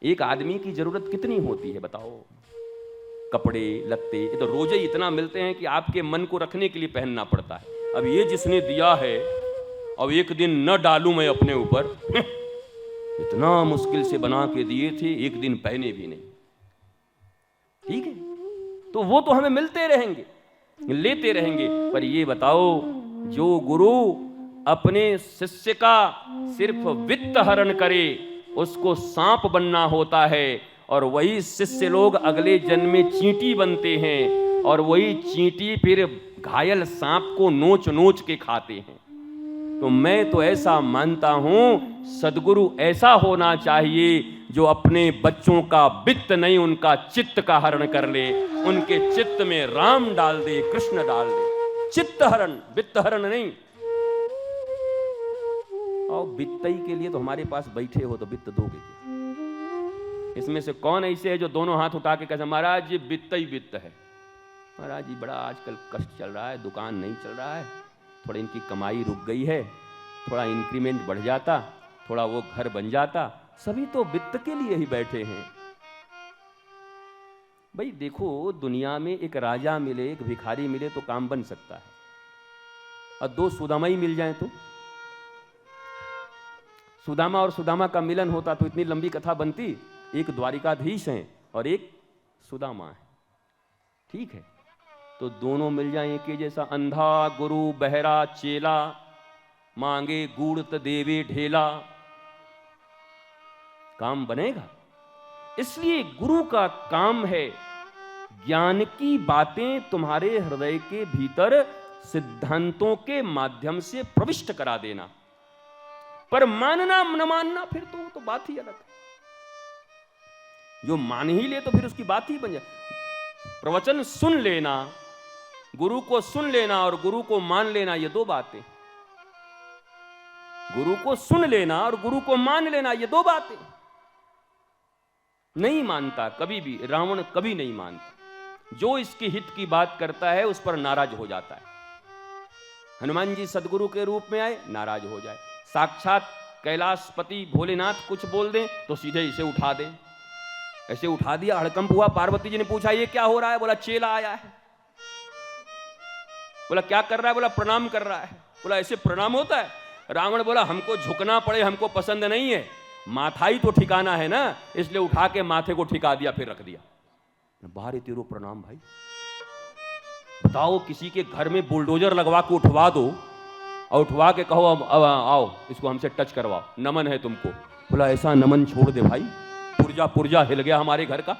एक आदमी की जरूरत कितनी होती है बताओ? कपड़े लत्ते ये तो रोजे ही इतना मिलते हैं कि आपके मन को रखने के लिए पहनना पड़ता है। अब ये जिसने दिया है, अब एक दिन न डालूं मैं अपने ऊपर, इतना मुश्किल से बना के दिए थे, एक दिन पहने भी नहीं। ठीक है, तो वो तो हमें मिलते रहेंगे, लेते रहेंगे। पर ये बताओ, जो गुरु अपने शिष्य का सिर्फ वित्त हरण करे, उसको सांप बनना होता है, और वही शिष्य लोग अगले जन्म में चींटी बनते हैं, और वही चींटी फिर घायल सांप को नोच नोच के खाते हैं। तो मैं तो ऐसा मानता हूं, सदगुरु ऐसा होना चाहिए जो अपने बच्चों का वित्त नहीं, उनका चित्त का हरण कर ले, उनके चित्त में राम डाल दे, कृष्ण डाल दे। चित्त हरण, वित्त हरण नहीं। और वित्त ही के लिए तो हमारे पास बैठे हो, तो वित्त दोगे क्या? इसमें से कौन ऐसे है जो दोनों हाथ उठा के कहते महाराज जी वित्त ही वित्त है, महाराज जी बड़ा आजकल कष्ट चल रहा है, दुकान नहीं चल रहा है, थोड़ा इनकी कमाई रुक गई है, थोड़ा इंक्रीमेंट बढ़ जाता, थोड़ा वो घर बन जाता। सभी तो वित्त के लिए ही बैठे हैं। भाई देखो, दुनिया में एक राजा मिले, एक भिखारी मिले तो काम बन सकता है, और दो सुदामा ही मिल जाए तो? सुदामा और सुदामा का मिलन होता तो इतनी लंबी कथा बनती। एक द्वारिकाधीश हैं और एक सुदामा है, ठीक है, तो दोनों मिल जाए एक जैसा। अंधा गुरु बहरा चेला, मांगे गूढ़त देवे ढेला, काम बनेगा? इसलिए गुरु का काम है ज्ञान की बातें तुम्हारे हृदय के भीतर सिद्धांतों के माध्यम से प्रविष्ट करा देना। पर मानना न मानना फिर तो बात ही अलग है। जो मान ही ले तो फिर उसकी बात ही बन जाए। प्रवचन सुन लेना, गुरु को सुन लेना और गुरु को मान लेना, ये दो बातें। गुरु को सुन लेना और गुरु को मान लेना, ये दो बातें। नहीं मानता कभी भी, रावण कभी नहीं मानता। जो इसके हित की बात करता है उस पर नाराज हो जाता है। हनुमान जी सदगुरु के रूप में आए, नाराज हो जाए। साक्षात कैलाशपति भोलेनाथ कुछ बोल दें तो सीधे इसे उठा दें। ऐसे उठा दिया, हड़कंप हुआ। पार्वती जी ने पूछा ये क्या हो रहा है? बोला चेला आया है। बोला क्या कर रहा है? बोला प्रणाम कर रहा है। बोला ऐसे प्रणाम होता है? रावण बोला हमको झुकना पड़े हमको पसंद नहीं है, माथा ही तो ठिकाना है ना, इसलिए उठा के माथे को ठिका दिया, फिर रख दिया। बाहर तेरो प्रणाम भाई। बताओ किसी के घर में बुलडोजर लगवा के उठवा दो और उठवा के कहो अब आओ इसको हमसे टच करवाओ, नमन है तुमको। बोला ऐसा नमन छोड़ दे भाई, पुर्जा पुर्जा हिल गया हमारे घर का।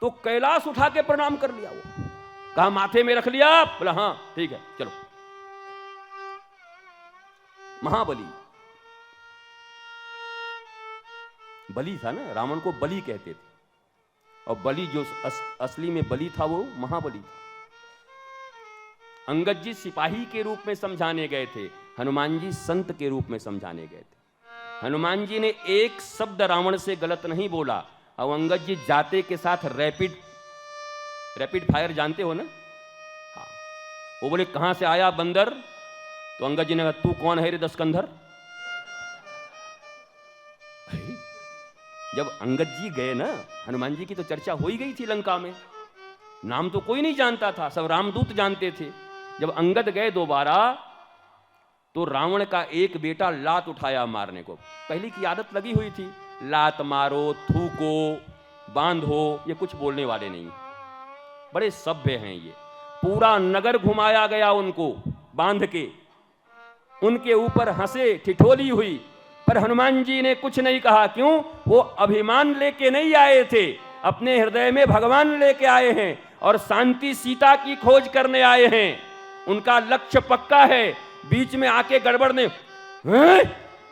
तो कैलाश उठा के प्रणाम कर लिया। वो कहा माथे में रख लिया? बोला हाँ ठीक है चलो। महाबली बलि था ना, रावण को बलि कहते थे, और बलि जो असली में बलि था वो महाबली था। अंगद जी सिपाही के रूप में समझाने गए थे, हनुमान जी संत के रूप में समझाने गए थे। हनुमान जी ने एक शब्द रावण से गलत नहीं बोला, और अंगद जी जाते के साथ रैपिड फायर जानते हो ना? हाँ, वो बोले कहां से आया बंदर? तो अंगद जी ने कहा तू कौन है रे दसकंधर? जब अंगद जी गए ना, हनुमान जी की तो चर्चा हो ही गई थी लंका में, नाम तो कोई नहीं जानता था, सब रामदूत जानते थे। जब अंगद गए दोबारा तो रावण का एक बेटा लात उठाया मारने को। पहले की आदत लगी हुई थी, लात मारो, थूको, बांधो, ये कुछ बोलने वाले नहीं, बड़े सभ्य हैं ये। पूरा नगर घुमाया गया उनको बांध के, उनके ऊपर हंसे, ठिठोली हुई, पर हनुमान जी ने कुछ नहीं कहा। क्यों? वो अभिमान लेके नहीं आए थे, अपने हृदय में भगवान लेके आए हैं और शांति सीता की खोज करने आए हैं। उनका लक्ष्य पक्का है। बीच में आके गड़बड़ ने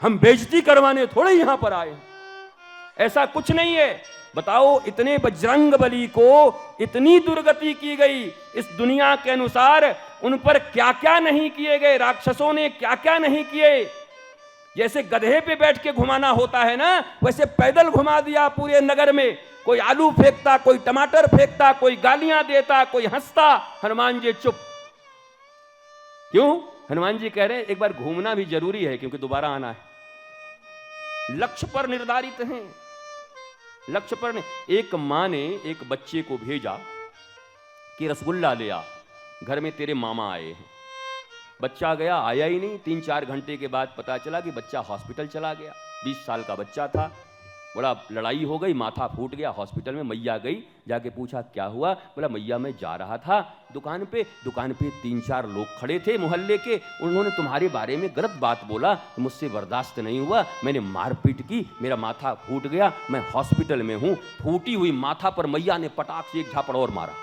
हम बेइज्जती करवाने थोड़े यहां पर आए, ऐसा कुछ नहीं है। बताओ इतने बजरंगबली को इतनी दुर्गति की गई, इस दुनिया के अनुसार उन पर क्या क्या नहीं किए गए, राक्षसों ने क्या क्या नहीं किए। जैसे गधे पे बैठ के घुमाना होता है ना, वैसे पैदल घुमा दिया पूरे नगर में। कोई आलू फेंकता, कोई टमाटर फेंकता, कोई गालियां देता, कोई हंसता, हनुमान जी चुप। क्यों? हनुमान जी कह रहे हैं एक बार घूमना भी जरूरी है, क्योंकि दोबारा आना है। लक्ष्य पर निर्धारित हैं। लक्ष्य पर नहीं। एक माँ ने एक बच्चे को भेजा कि रसगुल्ला ले आ, घर में तेरे मामा आए हैं। बच्चा गया, आया ही नहीं। 3-4 घंटे के बाद पता चला कि बच्चा हॉस्पिटल चला गया। 20 साल का बच्चा था। बड़ा लड़ाई हो गई, माथा फूट गया। हॉस्पिटल में मैया गई, जाके पूछा क्या हुआ? बोला मैया मैं जा रहा था दुकान पे 3-4 लोग खड़े थे मोहल्ले के, उन्होंने तुम्हारे बारे में गलत बात बोला, मुझसे बर्दाश्त नहीं हुआ, मैंने मारपीट की, मेरा माथा फूट गया, मैं हॉस्पिटल में हूँ। फूटी हुई माथा पर मैया ने पटाख से एक झापड़ और मारा।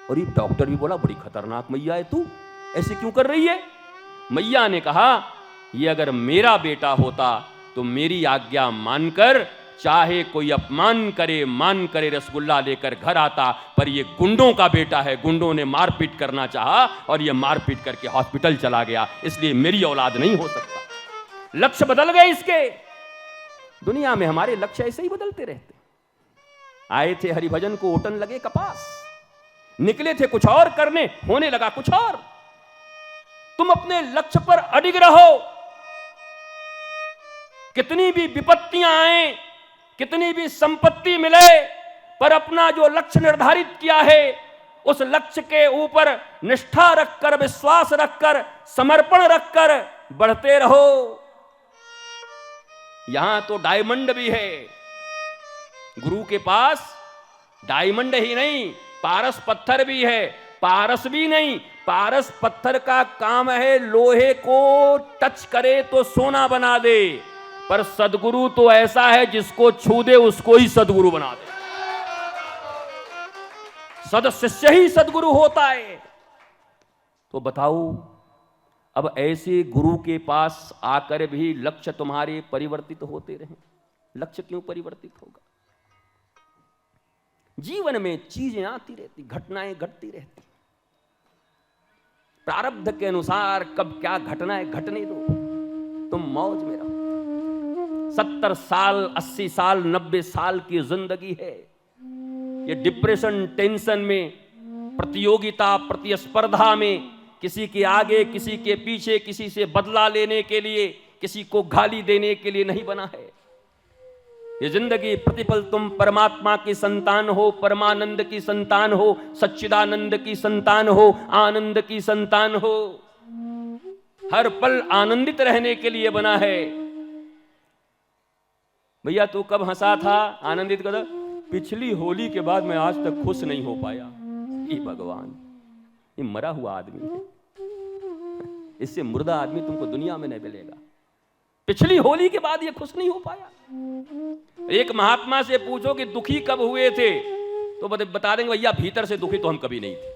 और ये डॉक्टर भी बोला बड़ी खतरनाक मैया है तू, ऐसे क्यों कर रही है? मैया ने कहा ये अगर मेरा बेटा होता तो मेरी आज्ञा मानकर चाहे कोई अपमान करे मान करे रसगुल्ला लेकर घर आता, पर ये गुंडों का बेटा है, गुंडों ने मारपीट करना चाहा और ये मारपीट करके हॉस्पिटल चला गया, इसलिए मेरी औलाद नहीं हो सकता। लक्ष्य बदल गए इसके। दुनिया में हमारे लक्ष्य ऐसे ही बदलते रहते। आए थे हरिभजन को ओटन लगे कपास, निकले थे कुछ और करने, होने लगा कुछ और। तुम अपने लक्ष्य पर अडिग रहो। कितनी भी विपत्तियां आए, कितनी भी संपत्ति मिले, पर अपना जो लक्ष्य निर्धारित किया है उस लक्ष्य के ऊपर निष्ठा रखकर, विश्वास रखकर, समर्पण रखकर बढ़ते रहो। यहां तो डायमंड भी है। गुरु के पास डायमंड ही नहीं, पारस पत्थर भी है। पारस भी नहीं, पारस पत्थर का काम है लोहे को टच करे तो सोना बना दे, पर सदगुरु तो ऐसा है जिसको छू दे उसको ही सदगुरु बना दे। सद शिष्य ही सदगुरु होता है। तो बताओ, अब ऐसे गुरु के पास आकर भी लक्ष्य तुम्हारे परिवर्तित होते रहे, लक्ष्य क्यों परिवर्तित होगा? जीवन में चीजें आती रहती, घटनाएं घटती रहती, प्रारब्ध के अनुसार कब क्या घटना है घटने दो, तुम मौज में रहो। 70 साल 80 साल 90 साल की जिंदगी है। ये डिप्रेशन टेंशन में, प्रतियोगिता प्रतिस्पर्धा में, किसी के आगे किसी के पीछे, किसी से बदला लेने के लिए, किसी को गाली देने के लिए नहीं बना है। ये जिंदगी प्रतिपल तुम परमात्मा की संतान हो, परमानंद की संतान हो, सच्चिदानंद की संतान हो, आनंद की संतान हो। हर पल आनंदित रहने के लिए बना है। भैया तू कब हंसा था, आनंदित कर, पिछली होली के बाद मैं आज तक खुश नहीं हो पाया। ये भगवान, ये मरा हुआ आदमी है, इससे मुर्दा आदमी तुमको दुनिया में नहीं मिलेगा। पिछली होली के बाद ये खुश नहीं हो पाया। एक महात्मा से पूछो कि दुखी कब हुए थे, तो बता देंगे भैया भीतर से दुखी तो हम कभी नहीं थे।